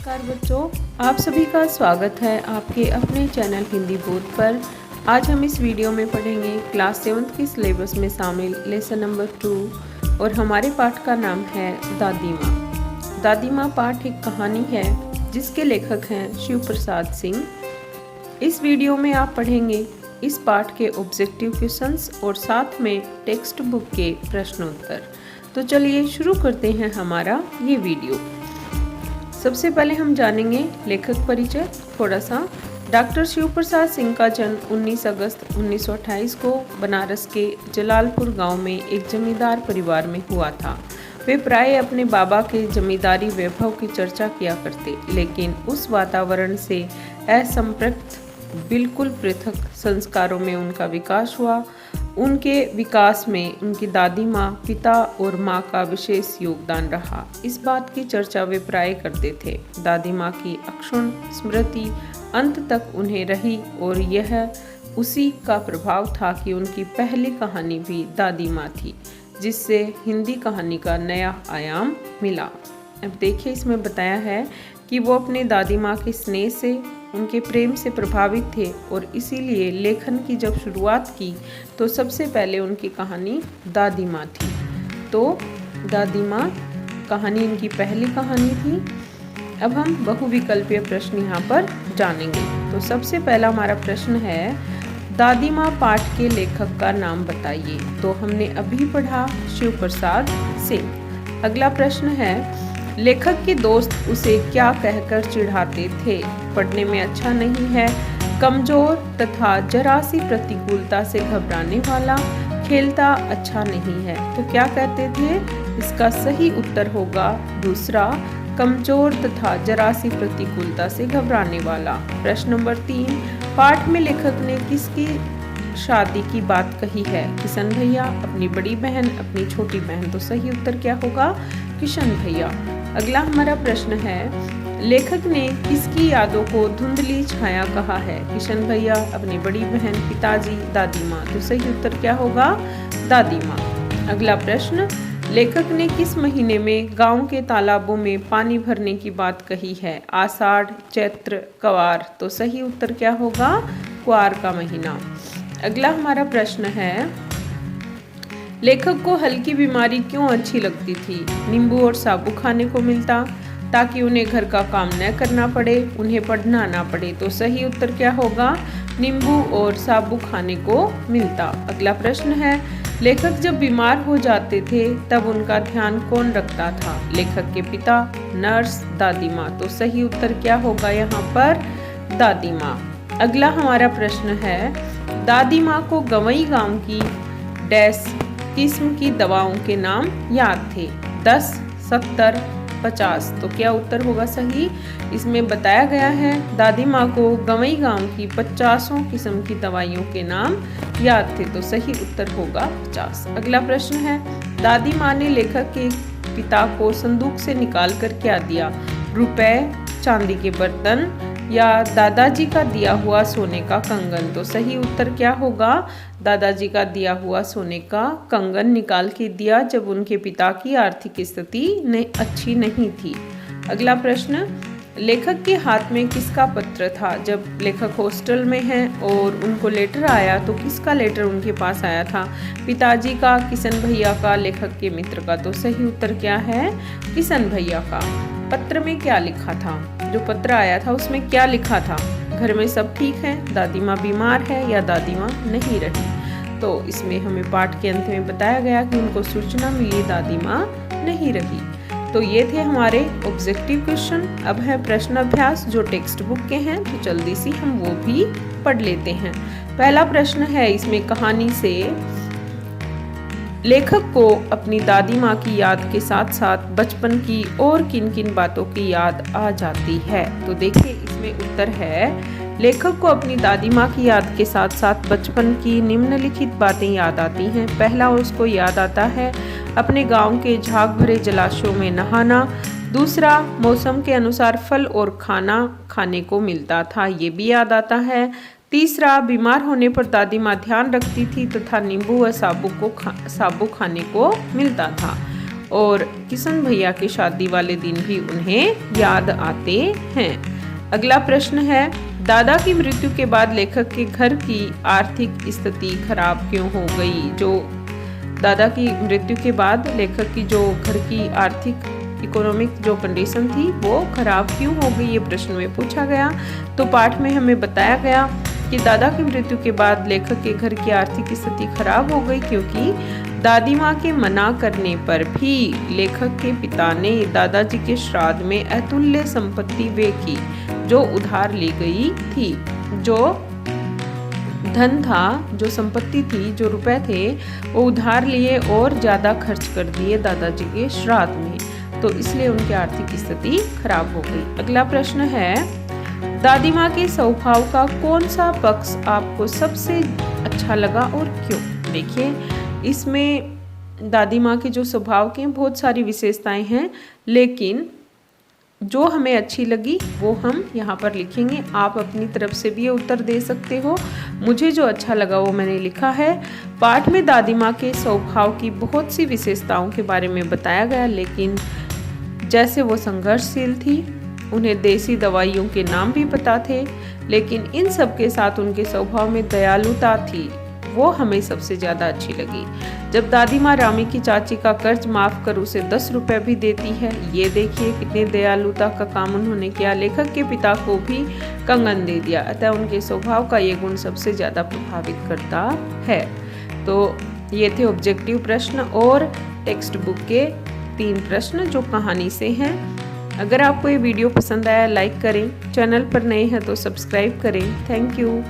नमस्कार बच्चों, आप सभी का स्वागत है आपके अपने चैनल हिंदी बोर्ड पर। आज हम इस वीडियो में पढ़ेंगे क्लास 7th की सिलेबस में शामिल लेसन नंबर 2 और हमारे पाठ का नाम है दादी माँ। दादी माँ पाठ एक कहानी है जिसके लेखक हैं शिव प्रसाद सिंह। इस वीडियो में आप पढ़ेंगे इस पाठ के ऑब्जेक्टिव क्वेश्चंस और साथ में टेक्स्ट बुक के प्रश्नोत्तर। तो चलिए शुरू करते हैं हमारा ये वीडियो। सबसे पहले हम जानेंगे लेखक परिचय थोड़ा सा। डॉक्टर शिव प्रसाद सिंह का जन्म 19 अगस्त 1928 को बनारस के जलालपुर गांव में एक जमींदार परिवार में हुआ था। वे प्राय अपने बाबा के जमींदारी वैभव की चर्चा किया करते, लेकिन उस वातावरण से असंपृक्त बिल्कुल पृथक संस्कारों में उनका विकास हुआ। उनके विकास में उनकी दादी माँ, पिता और माँ का विशेष योगदान रहा। इस बात की चर्चा वे प्राय करते थे। दादी माँ की अक्षुण स्मृति अंत तक उन्हें रही और यह उसी का प्रभाव था कि उनकी पहली कहानी भी दादी माँ थी, जिससे हिंदी कहानी का नया आयाम मिला। अब देखिए, इसमें बताया है कि वो अपने दादी माँ के स्नेह से, उनके प्रेम से प्रभावित थे और इसीलिए लेखन की जब शुरुआत की तो सबसे पहले उनकी कहानी दादी माँ थी। तो दादी माँ कहानी इनकी पहली कहानी थी। अब हम बहुविकल्पीय प्रश्न यहाँ पर जानेंगे। तो सबसे पहला हमारा प्रश्न है, दादी माँ पाठ के लेखक का नाम बताइए। तो हमने अभी पढ़ा शिव प्रसाद सिंह। अगला प्रश्न है, लेखक के दोस्त उसे क्या कहकर चिढ़ाते थे? पढ़ने में अच्छा नहीं है, कमजोर तथा जरा सी प्रतिकूलता से घबराने वाला, खेलता अच्छा नहीं है। तो क्या कहते थे? इसका सही उत्तर होगा दूसरा, कमजोर तथा जरा सी प्रतिकूलता से घबराने वाला। प्रश्न नंबर 3, पाठ में लेखक ने किसकी शादी की बात कही है? किशन भैया, अपनी बड़ी बहन, अपनी छोटी बहन। तो सही उत्तर क्या होगा? किशन भैया। अगला हमारा प्रश्न है, लेखक ने किसकी यादों को धुंधली छाया कहा है? किशन भैया, अपनी बड़ी बहन, पिताजी, दादी माँ। तो सही उत्तर क्या होगा? दादी माँ। अगला प्रश्न, लेखक ने किस महीने में गांव के तालाबों में पानी भरने की बात कही है? आषाढ़, चैत्र, क्वार। तो सही उत्तर क्या होगा? क्वार का महीना। अगला हमारा प्रश्न है, लेखक को हल्की बीमारी क्यों अच्छी लगती थी? नींबू और साबू खाने को मिलता ताकि उन्हें घर का काम न करना पड़े, उन्हें पढ़ना ना पड़े। तो सही उत्तर क्या होगा? नींबू और साबू खाने को मिलता। अगला प्रश्न है, लेखक जब बीमार हो जाते थे तब उनका ध्यान कौन रखता था? लेखक के पिता, नर्स, दादी माँ। तो सही उत्तर क्या होगा यहाँ पर? दादी माँ। अगला हमारा प्रश्न है, दादी माँ को गवई गांव की डैश किस्म की दवाओं के नाम याद थे? 10, 70, 50। तो क्या उत्तर होगा सही? इसमें बताया गया है दादी माँ को गवई गांव की 50 किस्म की दवाइयों के नाम याद थे। तो सही उत्तर होगा 50। अगला प्रश्न है, दादी माँ ने लेखक के पिता को संदूक से निकाल कर क्या दिया? रुपए, चांदी के बर्तन या दादाजी का दिया हुआ सोने का कंगन। तो सही उत्तर क्या होगा? दादाजी का दिया हुआ सोने का कंगन निकाल के दिया जब उनके पिता की आर्थिक स्थिति अच्छी नहीं थी। अगला प्रश्न, लेखक के हाथ में किसका पत्र था? जब लेखक हॉस्टल में हैं और उनको लेटर आया तो किसका लेटर उनके पास आया था? पिताजी का, किशन भैया का, लेखक के मित्र का। तो सही उत्तर क्या है? किशन भैया का। पत्र में क्या लिखा था? जो पत्र आया था उसमें क्या लिखा था? घर में सब ठीक है, दादी माँ बीमार है या दादी माँ नहीं रही। तो इसमें हमें पाठ के अंत में बताया गया कि उनको सूचना मिली दादी माँ नहीं रही। तो ये थे हमारे ऑब्जेक्टिव क्वेश्चन। अब है प्रश्न अभ्यास जो टेक्स्ट बुक के हैं, तो जल्दी से हम वो भी पढ़ लेते हैं। पहला प्रश्न है, इसमें कहानी से लेखक को अपनी दादी माँ की याद के साथ साथ बचपन की और किन किन बातों की याद आ जाती है? तो देखिए, इसमें उत्तर है, लेखक को अपनी दादी माँ की याद के साथ साथ बचपन की निम्नलिखित बातें याद आती हैं। पहला, उसको याद आता है अपने गांव के झाग भरे जलाशयों में नहाना। दूसरा, मौसम के अनुसार फल और खाना खाने को मिलता था, ये भी याद आता है। तीसरा, बीमार होने पर दादी माँ ध्यान रखती थी तथा नींबू व साबू खाने को मिलता था। और किशन भैया की शादी वाले दिन भी उन्हें याद आते हैं। अगला प्रश्न है, दादा की मृत्यु के बाद लेखक के घर की आर्थिक स्थिति खराब क्यों हो गई? जो दादा की मृत्यु के बाद लेखक की जो घर की आर्थिक इकोनॉमिक जो कंडीशन थी वो खराब क्यों हो गई, ये प्रश्न में पूछा गया। तो पाठ में हमें बताया गया कि दादा की मृत्यु के बाद लेखक के घर की आर्थिक स्थिति खराब हो गई क्योंकि दादी माँ के मना करने पर भी लेखक के पिता ने दादाजी के श्राद्ध में अतुल्य संपत्ति वे की जो उधार ली गई थी। जो धन था, जो संपत्ति थी, जो रुपए थे, वो उधार लिए और ज़्यादा खर्च कर दिए दादाजी के श्राद्ध में, तो इसलिए उनकी आर्थिक स्थिति खराब हो गई। अगला प्रश्न है, दादी माँ के स्वभाव का कौन सा पक्ष आपको सबसे अच्छा लगा और क्यों? देखिए, इसमें दादी माँ के जो स्वभाव के बहुत सारी विशेषताएं हैं, लेकिन जो हमें अच्छी लगी वो हम यहाँ पर लिखेंगे। आप अपनी तरफ से भी ये उत्तर दे सकते हो। मुझे जो अच्छा लगा वो मैंने लिखा है। पाठ में दादी माँ के स्वभाव की बहुत सी विशेषताओं के बारे में बताया गया, लेकिन जैसे वो संघर्षशील थी, उन्हें देसी दवाइयों के नाम भी पता थे, लेकिन इन सब के साथ उनके स्वभाव में दयालुता थी, वो हमें सबसे ज़्यादा अच्छी लगी। जब दादी माँ रामी की चाची का कर्ज माफ़ कर उसे 10 रुपये भी देती है, ये देखिए कितने दयालुता का काम उन्होंने किया। लेखक के पिता को भी कंगन दे दिया, अतः उनके स्वभाव का ये गुण सबसे ज़्यादा प्रभावित करता है। तो ये थे ऑब्जेक्टिव प्रश्न और टेक्स्ट बुक के 3 प्रश्न जो कहानी से हैं। अगर आपको ये वीडियो पसंद आया लाइक करें, चैनल पर नए हैं तो सब्सक्राइब करें। Thank you.